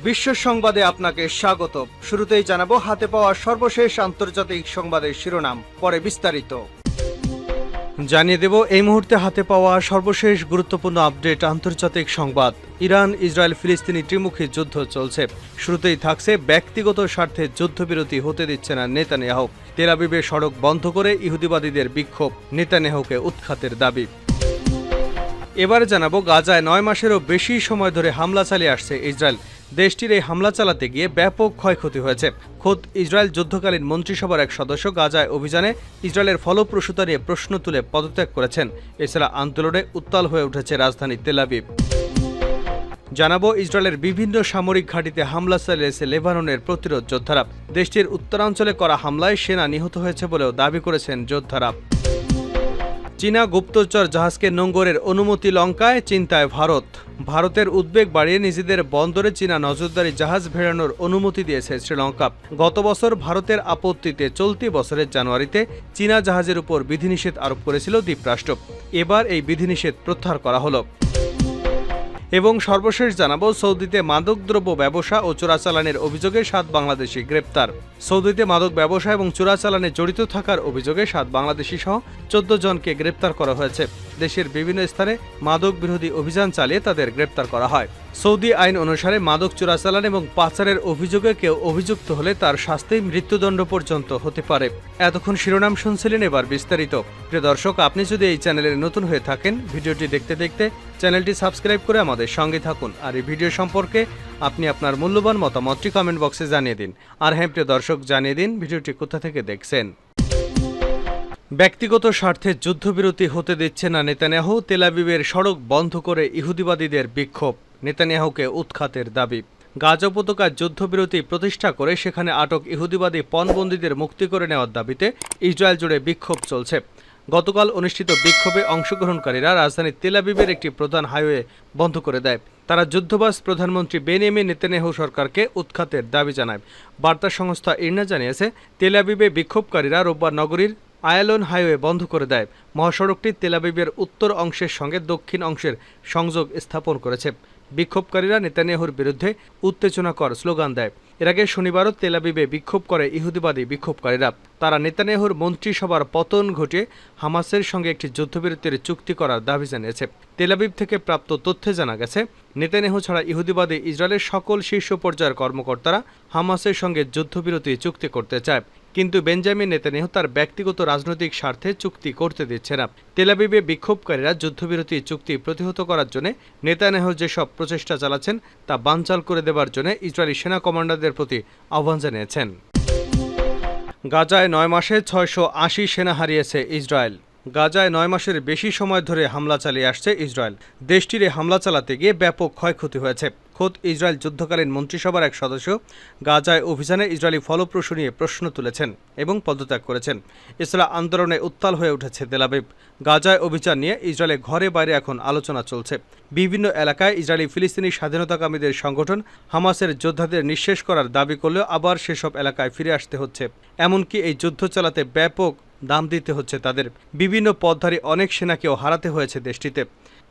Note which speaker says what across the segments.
Speaker 1: বিশ্ব সংবাদে আপনাকে স্বাগত। শুরুতেই জানাবো হাতে পাওয়া সর্বশেষ আন্তর্জাতিক সংবাদের শিরোনাম, পরে বিস্তারিত জানিয়ে দেব। এই মুহূর্তে হাতে পাওয়া সর্বশেষ গুরুত্বপূর্ণ আপডেট আন্তর্জাতিক সংবাদ। ইরান ইসরায়েল ফিলিস্তিনি ত্রিমুখী যুদ্ধ চলছে। শুরুতেই থাকছে ব্যক্তিগত স্বার্থে যুদ্ধবিরতি হতে দিচ্ছে না নেতানিয়াহু। তেল আবিবে সড়ক বন্ধ করে ইহুদিবাদীদের বিক্ষোভ, নেতানিয়াহুকে উৎখাতের দাবি। এবারে জানাবো গাজায় 9 মাসেরও বেশি সময় ধরে হামলা চালিয়ে আসছে ইসরায়েল। দেশটির এই হামলা চালাতে গিয়ে ব্যাপক ক্ষয়ক্ষতি হয়েছে। খোদ ইসরায়েল যুদ্ধকালীন মন্ত্রিসভার এক সদস্য গাজায় অভিযানে ইসরায়েলের ফলপ্রসূতা নিয়ে প্রশ্ন তুলে পদত্যাগ করেছেন। এছাড়া আন্দোলনে উত্তাল হয়ে উঠেছে রাজধানী তেল আবিব। জানাবো ইসরায়েলের বিভিন্ন সামরিক ঘাঁটিতে হামলা চালিয়েছে লেবাননের প্রতিরোধ যোদ্ধারা। দেশটির উত্তরাঞ্চলে করা হামলায় সেনা নিহত হয়েছে বলেও দাবি করেছেন যোদ্ধারা। চীনা গুপ্তচর জাহাজকে নোঙ্গরের অনুমতি লঙ্কায়, চিন্তায় ভারত। ভারতের উদ্বেগ বাড়িয়ে নিজেদের বন্দরে চীনা নজরদারি জাহাজ ভেড়ানোর অনুমতি দিয়েছে শ্রীলঙ্কা। গত বছর ভারতের আপত্তিতে চলতি বছরের জানুয়ারিতে চীনা জাহাজের উপর বিধিনিষেধ আরোপ করেছিল দ্বীপরাষ্ট্র। এবার এই বিধিনিষেধ প্রত্যাহার করা হলো। এবং সর্বশেষ জানাবো সৌদিতে মাদকদ্রব্য ব্যবসা ও চোরাচালানের অভিযোগে 7 বাংলাদেশি গ্রেপ্তার। সৌদিতে মাদক ব্যবসা এবং চোরাচালানে জড়িত থাকার অভিযোগে 7 বাংলাদেশি সহ 14 জনকে গ্রেপ্তার করা হয়েছে। দেশের বিভিন্ন স্থানে মাদক বিরোধী অভিযান চালিয়ে তাদের গ্রেপ্তার করা হয়। সৌদি আইন অনুসারে মাদক চোরাচালান এবং পাচারের অভিযোগে কেউ অভিযুক্ত হলে তার শাস্তি মৃত্যুদণ্ড পর্যন্ত হতে পারে। এতক্ষণ শিরোনাম শুনছিলেন, এবার বিস্তারিত। প্রিয় দর্শক, আপনি যদি এই চ্যানেলে নতুন হয়ে থাকেন, ভিডিওটি দেখতে দেখতে চ্যানেলটি সাবস্ক্রাইব করে আমাদের সঙ্গে থাকুন। আর এই ভিডিও সম্পর্কে আপনি আপনার মূল্যবান মতামতটি কমেন্ট বক্সে জানিয়ে দিন। আর হ্যাঁ প্রিয় দর্শক, জানিয়ে দিন ভিডিওটি কোথা থেকে দেখছেন। ব্যক্তিগত স্বার্থে যুদ্ধবিরতি হতে দিচ্ছে না নেতানিয়াহু। তেল আবিবের সড়ক বন্ধ করে ইহুদিবাদীদের বিক্ষোভ, নেতানিয়াহুকে উৎখাতের দাবি। গাজা উপত্যকায় যুদ্ধবিরতি প্রতিষ্ঠা করে সেখানে আটক ইহুদিবাদী পণবন্দীদের মুক্তি করে নেওয়ার দাবিতে ইসরায়েল জুড়ে বিক্ষোভ চলছে। গতকাল অনুষ্ঠিত বিক্ষোভে অংশগ্রহণকারীরা রাজধানী তেল আবিবের একটি প্রধান হাইওয়ে বন্ধ করে দেয়। তারা যুদ্ধবাজ প্রধানমন্ত্রী বেনিয়ামিন নেতানিয়াহু সরকারকে উৎখাতের দাবি জানায়। বার্তা সংস্থা ইরনা জানিয়েছে, তেল আবিবে বিক্ষোভকারীরা রোববার নগরীর আয়ালন হাইওয়ে বন্ধ করে দেয়। মহাসড়কটি তেল আবিবের উত্তর অংশের সঙ্গে দক্ষিণ অংশের সংযোগ স্থাপন করেছে। বিক্ষোভকারীরা নেতানিয়াহুর বিরুদ্ধে উত্তেজনাকর স্লোগান দেয়। এর আগে শনিবারও তেল আবিবে বিক্ষোভ করে ইহুদিবাদী বিক্ষোভকারীরা। তারা নেতানিয়াহুর মন্ত্রিসভার পতন ঘটিয়ে হামাসের সঙ্গে একটি যুদ্ধবিরতির চুক্তি করার দাবি জানিয়েছে। তেল আবিব থেকে প্রাপ্ত তথ্যে জানা গেছে, নেতানিয়াহু ছাড়া ইহুদিবাদী ইসরায়েলের সকল শীর্ষ পর্যায়ের কর্মকর্তারা হামাসের সঙ্গে যুদ্ধবিরতি চুক্তি করতে চায়। কিন্তু বেঞ্জামিন নেতানিয়াহু তার ব্যক্তিগত রাজনৈতিক স্বার্থে চুক্তি করতে দিচ্ছে না। তেল আবিবে বিক্ষোভকারীরা যুদ্ধবিরতি চুক্তি প্রতিহত করার জন্য নেতানিয়াহু যেসব প্রচেষ্টা চালাচ্ছেন তা বানচাল করে দেওয়ার জন্য ইসরায়েলি সেনা কমান্ডারদের প্রতি আহ্বান জানিয়েছেন। গাজায় 9 মাসে 680 সেনা হারিয়েছে ইসরায়েল। গাজায় 9 মাসের বেশি সময় ধরে হামলা চালিয়ে আসছে ইসরায়েল। দেশটির হামলা চালাতে গিয়ে ব্যাপক ক্ষয়ক্ষতি হয়েছে। খোদ ইসরায়েল যুদ্ধকালীন মন্ত্রিসভার এক সদস্য গাজায় অভিযানে ইসরায়েলি ফলপ্রসূ নিয়ে প্রশ্ন তুলেছেন এবং পদত্যাগ করেছেন। এছাড়া আন্দোলনে উত্তাল হয়ে উঠেছে তেল আবিব। গাজায় অভিযান নিয়ে ইসরায়েলের ঘরে বাইরে এখন আলোচনা চলছে। বিভিন্ন এলাকায় ইসরায়েলি ফিলিস্তিনি স্বাধীনতাকামীদের সংগঠন হামাসের যোদ্ধাদের নিঃশেষ করার দাবি করলেও আবার সেসব এলাকায় ফিরে আসতে হচ্ছে। এমনকি এই যুদ্ধ চালাতে ব্যাপক দাম দিতে হচ্ছে তাদের। বিভিন্ন পথধারী অনেক সেনাকেও হারাতে হয়েছে দেশটিতে।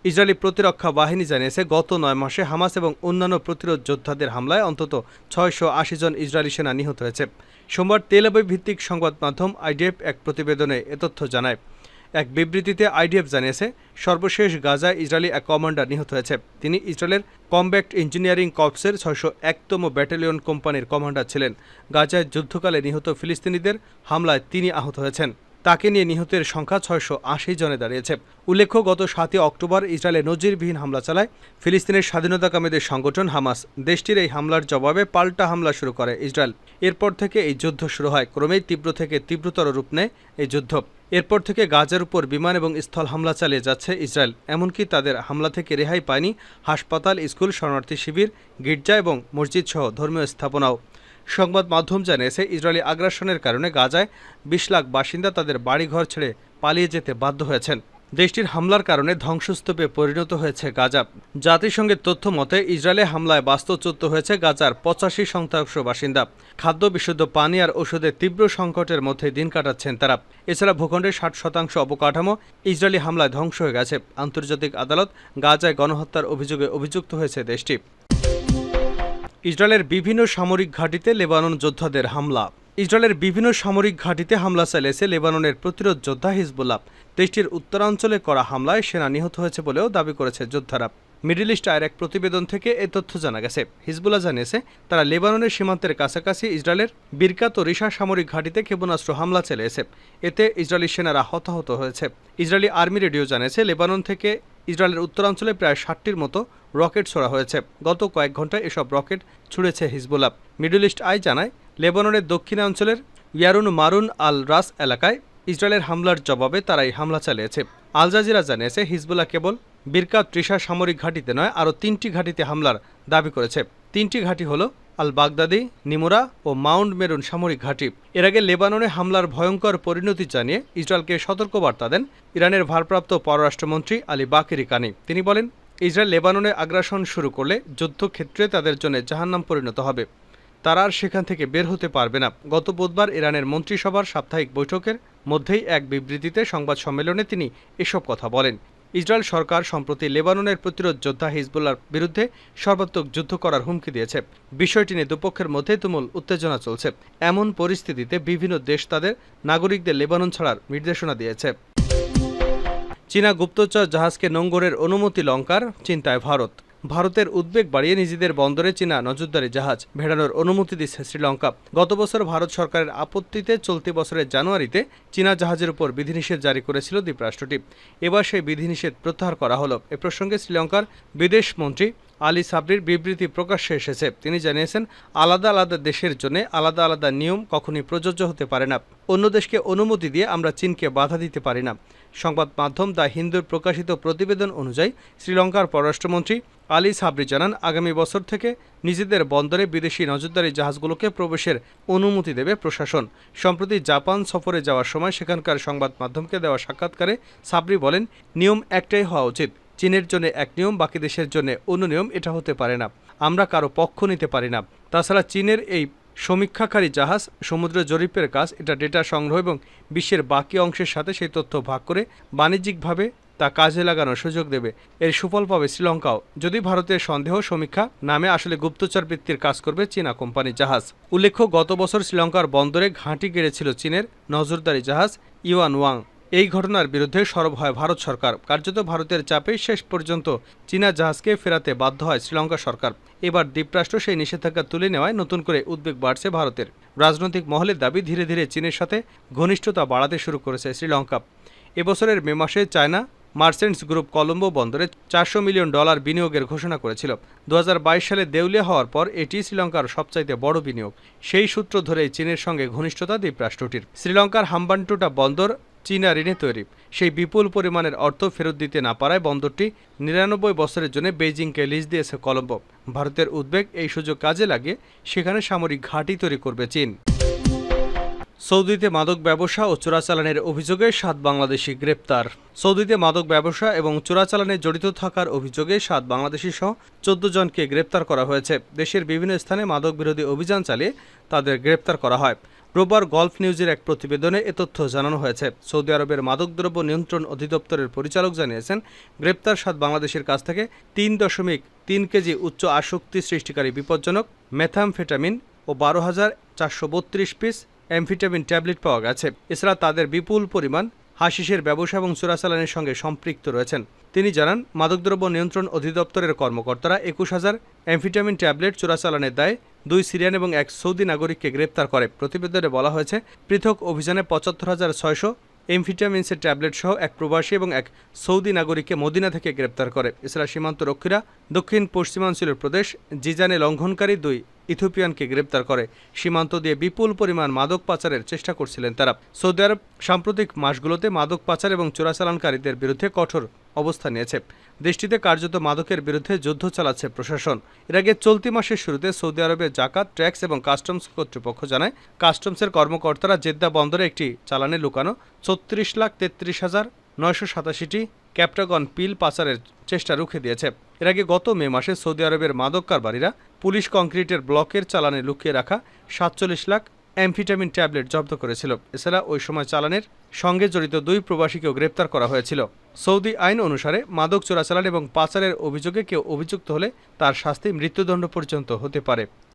Speaker 1: ইসরায়েলি প্রতিরক্ষা বাহিনী জানিয়েছে, গত 9 মাসে হামাস এবং অন্যান্য প্রতিরোধ যোদ্ধাদের হামলায় অন্তত 680 জন ইসরায়েলি সেনা নিহত হয়েছে। সোমবার তেল আবিব ভিত্তিক সংবাদ মাধ্যম আইডিএফ এক প্রতিবেদনে এ তথ্য জানায়। এক বিবৃতিতে আইডিএফ জানিয়েছে, সর্বশেষ গাজায় ইসরায়েলি এক কমান্ডার নিহত হয়েছে। তিনি ইসরায়েলের কমব্যাট ইঞ্জিনিয়ারিং কর্পসের 601তম ব্যাটালিয়ন কোম্পানির কমান্ডার ছিলেন। গাজায় যুদ্ধকালে নিহত ফিলিস্তিনিদের হামলায় তিনি আহত হয়েছেন। তাকে নিয়ে নিহতের সংখ্যা 680 জনে দাঁড়িয়েছে। উল্লেখ্য, গত 7 অক্টোবর ইসরায়েলে নজিরবিহীন হামলা চালায় ফিলিস্তিনের স্বাধীনতাকামীদের সংগঠন হামাস। দেশটির এই হামলার জবাবে পাল্টা হামলা শুরু করে ইসরায়েল। এরপর থেকে এই যুদ্ধ শুরু হয়। ক্রমেই তীব্র থেকে তীব্রতর রূপ নেয় এই যুদ্ধ। এরপর থেকে গাজার উপর বিমান এবং স্থল হামলা চালিয়ে যাচ্ছে ইসরায়েল। এমনকি তাদের হামলা থেকে রেহাই পায়নি হাসপাতাল, স্কুল, শরণার্থী শিবির, গির্জা এবং মসজিদ সহ ধর্মীয় স্থাপনাও। সংবাদ মাধ্যম জানিয়েছে, ইসরায়েলি আগ্রাসনের কারণে গাজায় 20 লাখ বাসিন্দা তাদের বাড়িঘর ছেড়ে পালিয়ে যেতে বাধ্য হয়েছেন। দেশটির হামলার কারণে ধ্বংসস্তূপে পরিণত হয়েছে গাজা। জাতিসংঘের তথ্য মতে ইসরায়েলে হামলায় বাস্তুচ্যুত হয়েছে গাজার 85% বাসিন্দা। খাদ্য, বিশুদ্ধ পানি আর ওষুধের তীব্র সংকটের মধ্যে দিন কাটাচ্ছেন তারা। এছাড়া ভূখণ্ডের 60% অবকাঠামো ইসরায়েলি হামলায় ধ্বংস হয়ে গেছে। আন্তর্জাতিক আদালত গাজায় গণহত্যার অভিযোগে অভিযুক্ত হয়েছে দেশটি। ইসরায়েলের বিভিন্ন সামরিক ঘাঁটিতে লেবানন যোদ্ধাদের হামলা। ইসরায়েলের বিভিন্ন সামরিক ঘাঁটিতে হামলা চালিয়েছে লেবাননের প্রতিরোধ যোদ্ধা হিজবুল্লাহ। দেশটির উত্তরাঞ্চলে করা হামলায় সেনা নিহত হয়েছে বলেও দাবি করেছে যোদ্ধারা। মিডল ইস্ট আয়ের এক প্রতিবেদন থেকে এ তথ্য জানা গেছে। হিজবুল্লাহ জানিয়েছে তারা লেবাননের সীমান্তের কাছাকাছি ইসরায়েলের বিরকাত ও রিশা সামরিক ঘাঁটিতে ক্ষেপণাস্ত্র হামলা চালিয়েছে। এতে ইসরায়েলি সেনারা হতাহত হয়েছে। ইসরায়েলি আর্মি রেডিও জানিয়েছে লেবানন থেকে ইসরায়েলের উত্তরাঞ্চলে প্রায় ৬০টির মতো রকেট ছোড়া হয়েছে। গত কয়েক ঘন্টায় এসব রকেট ছুড়েছে হিজবুল্লাহ। মিডল ইস্ট আই জানায় লেবাননের দক্ষিণাঞ্চলের ইয়ারুন মারুন আল রাস এলাকায় ইসরায়েলের হামলার জবাবে তারাই হামলা চালিয়েছে। আল জাজিরা জানিয়েছে হিজবুল্লাহ কেবল বিরকাত রিশা সামরিক ঘাঁটিতে নয়, আরও ৩টি ঘাঁটিতে হামলার দাবি করেছে। ৩টি ঘাঁটি হল আল বাগদাদি, নিমুরা ও মাউন্ট মেরুন সামরিক ঘাঁটি। এর আগে লেবাননে হামলার ভয়ঙ্কর পরিণতি জানিয়ে ইসরায়েলকে সতর্কবার্তা দেন ইরানের ভারপ্রাপ্ত পররাষ্ট্রমন্ত্রী আলী বাকেরি কানি। তিনি বলেন, ইসরায়েল লেবাননে আগ্রাসন শুরু করলে যুদ্ধক্ষেত্রে তাদের জন্য জাহান্নাম পরিণত হবে। তারা আর সেখান থেকে বের হতে পারবে না। গত বুধবার ইরানের মন্ত্রিসভার সাপ্তাহিক বৈঠকের মধ্যেই এক বিবৃতিতে সংবাদ সম্মেলনে তিনি এসব কথা বলেন। ইসরায়েল সরকার সম্প্রতি লেবাননের প্রতিরোধ যোদ্ধা হিজবুল্লাহর বিরুদ্ধে সর্বাত্মক যুদ্ধ করার হুমকি দিয়েছে। বিষয়টি নিয়ে দুপক্ষের মধ্যে তুমুল উত্তেজনা চলছে। এমন পরিস্থিতিতে বিভিন্ন দেশ তাদের নাগরিকদের লেবানন ছাড়ার নির্দেশনা দিয়েছে। চীনা গুপ্তচর জাহাজকে নোঙ্গরের অনুমতি লঙ্কার, চিন্তায় ভারত। ভারতের উদ্বেগ বাড়িয়ে নিজেদের বন্দরে চীনা নজরদারি জাহাজ ভেড়ানোর অনুমতি দিচ্ছে শ্রীলঙ্কা। গত বছর ভারত সরকারের আপত্তিতে চলতি বছরের জানুয়ারিতে চীনা জাহাজের উপর বিধিনিষেধ জারি করেছিল দ্বীপরাষ্ট্রটি। এবার সেই বিধিনিষেধ প্রত্যাহার করা হলো। এ প্রসঙ্গে শ্রীলঙ্কার বিদেশ মন্ত্রী আলী সাবরির বিবৃতি প্রকাশ্যে এসেছে। তিনি জানিয়েছেন, আলাদা আলাদা দেশের জন্য আলাদা আলাদা নিয়ম কখনই প্রযোজ্য হতে পারে না। অন্য দেশকে অনুমতি দিয়ে আমরা চীনকে বাধা দিতে পারি না। সংবাদ মাধ্যম দ্য হিন্দুর প্রকাশিত প্রতিবেদন অনুযায়ী শ্রীলঙ্কার পররাষ্ট্রমন্ত্রী আলী সাবরি জানান, আগামী বছর থেকে নিজেদের বন্দরে বিদেশি নজরদারি জাহাজগুলোকে প্রবেশের অনুমতি দেবে প্রশাসন। সম্প্রতি জাপান সফরে যাওয়ার সময় সেখানকার সংবাদ মাধ্যমকে দেওয়া সাক্ষাৎকারে সাবরি বলেন, নিয়ম একটাই হওয়া উচিত। চীনের জন্য এক নিয়ম, বাকি দেশের জন্য অন্য নিয়ম। এটা হতে পারে না। আমরা কারো পক্ষ নিতে পারি না। তাছাড়া চীনের এই সমীক্ষাকারী জাহাজ সমুদ্র জরিপের কাজ, এটা ডেটা সংগ্রহ এবং বিশ্বের বাকি অংশের সাথে সেই তথ্য ভাগ করে বাণিজ্যিকভাবে তা কাজে লাগানোর সুযোগ দেবে। এর সুফল পাবে শ্রীলঙ্কাও। যদি ভারতের সন্দেহ সমীক্ষা নামে আসলে গুপ্তচর বৃত্তির কাজ করবে চীনা কোম্পানির জাহাজ। উল্লেখ্য, গত বছর শ্রীলঙ্কার বন্দরে ঘাঁটি গেড়েছিল চীনের নজরদারি জাহাজ ইউয়ান ওয়াং। এই ঘটনার বিরুদ্ধে সরব হয় ভারত সরকার। কার্যত ভারতের চাপে শেষ পর্যন্ত চীনা জাহাজকে ফেরাতে বাধ্য হয় শ্রীলঙ্কা সরকার। এবার দ্বীপরাষ্ট্র সেই নিষেধাজ্ঞা তুলে নেওয়ায় নতুন করে উদ্বেগ বাড়ছে ভারতের। রাজনৈতিক মহলের দাবি, ধীরে ধীরে চীনের সাথে ঘনিষ্ঠতা বাড়াতে শুরু করেছে শ্রীলঙ্কা। এবছরের মে মাসে চায়না মার্চেন্টস গ্রুপ কলম্বো বন্দরে $400 মিলিয়ন বিনিয়োগের ঘোষণা করেছিল। 2022 সালে দেউলিয়া হওয়ার পর এটি শ্রীলঙ্কার সবচাইতে বড় বিনিয়োগ। সেই সূত্র ধরেই চীনের সঙ্গে ঘনিষ্ঠতা দ্বীপরাষ্ট্রটির। শ্রীলঙ্কার হাম্বানটোটা বন্দর চীনা ঋণে তৈরি। সেই বিপুল পরিমাণের অর্থ ফেরত দিতে না পারায় বন্দরটি 99 বছরের জন্য বেইজিংকে লিজ দিয়েছে কলম্বো। ভারতের উদ্বেগ, এই সুযোগ কাজে লাগিয়ে সেখানে সামরিক ঘাঁটি তৈরি করবে চীন। সৌদিতে মাদক ব্যবসা ও চোরাচালানের অভিযোগে 7 বাংলাদেশি গ্রেপ্তার। সৌদিতে মাদক ব্যবসা এবং চোরাচালানে জড়িত থাকার অভিযোগে 7 বাংলাদেশি সহ 14 জনকে গ্রেপ্তার করা হয়েছে। দেশের বিভিন্ন স্থানে মাদক বিরোধী অভিযান চালিয়ে তাদের গ্রেপ্তার করা হয়। রোববার গলফ নিউজের এক প্রতিবেদনে এ তথ্য জানানো হয়েছে। সৌদি আরবের মাদকদ্রব্য নিয়ন্ত্রণ অধিদপ্তরের পরিচালক জানিয়েছেন, গ্রেপ্তার 7 বাংলাদেশের কাছ থেকে 3.3 কেজি উচ্চ আসক্তি সৃষ্টিকারী বিপজ্জনক মেথামফেটামিন ও 12,432 পিস অ্যামফিটামিন ট্যাবলেট পাওয়া গেছে। এছাড়া তাদের বিপুল পরিমাণ হাশিশের ব্যবসা এবং চোরাচালানের সঙ্গে সম্পৃক্ত রয়েছেন। তিনি জানান, মাদকদ্রব্য নিয়ন্ত্রণ অধিদপ্তরের কর্মকর্তারা 21,000 অ্যামফিটামিন ট্যাবলেট চোরাচালানের দায়ে 2 সিরিয়ান এবং 1 সৌদি নাগরিককে গ্রেপ্তার করে। প্রতিবেদনে বলা হয়েছে, পৃথক অভিযানে 75,600 এমফিটামিনসের ট্যাবলেট সহ 1 প্রবাসী এবং 1 সৌদি নাগরিককে মদিনা থেকে গ্রেপ্তার করে। এছাড়া সীমান্ত রক্ষীরা দক্ষিণ পশ্চিমাঞ্চল প্রদেশ জিজানে লঙ্ঘনকারী 2 ইথিওপিয়ানকে গ্রেপ্তার করে। সীমান্ত দিয়ে বিপুল পরিমাণ মাদক পাচারের চেষ্টা করছিলেন তারা। সৌদি আরব সাম্প্রতিক মাসগুলোতে মাদক পাচার এবং চোরাচালানকারীদের বিরুদ্ধে কঠোর অবস্থান নিয়েছে। দেশটিতে কার্যত মাদকের বিরুদ্ধে যুদ্ধ চালাচ্ছে প্রশাসন। এর আগে চলতি মাসের শুরুতে সৌদি আরবের জাকাত, ট্যাক্স এবং কাস্টমস কর্তৃপক্ষ জানায়, কাস্টমসের কর্মকর্তারা জেদ্দা বন্দরে একটি চালানে লুকানো 34,33,987টি ক্যাপ্টাগন পিল পাচারের চেষ্টা রুখে দিয়েছে। এর আগে গত মে মাসে সৌদি আরবের মাদক কারবারিরা পুলিশ কংক্রিটের ব্লকের চালানে লুকিয়ে রাখা 47,00,000 অ্যামফিটামিন ট্যাবলেট জব্দ করেছিল। এছাড়া ওই সময় চালানের সঙ্গে জড়িত 2 প্রবাসীকেও গ্রেপ্তার করা হয়েছিল। সৌদি আইন অনুসারে মাদক চোরাচালান এবং পাচারের অভিযোগে কেউ অভিযুক্ত হলে তার শাস্তি মৃত্যুদণ্ড পর্যন্ত হতে পারে।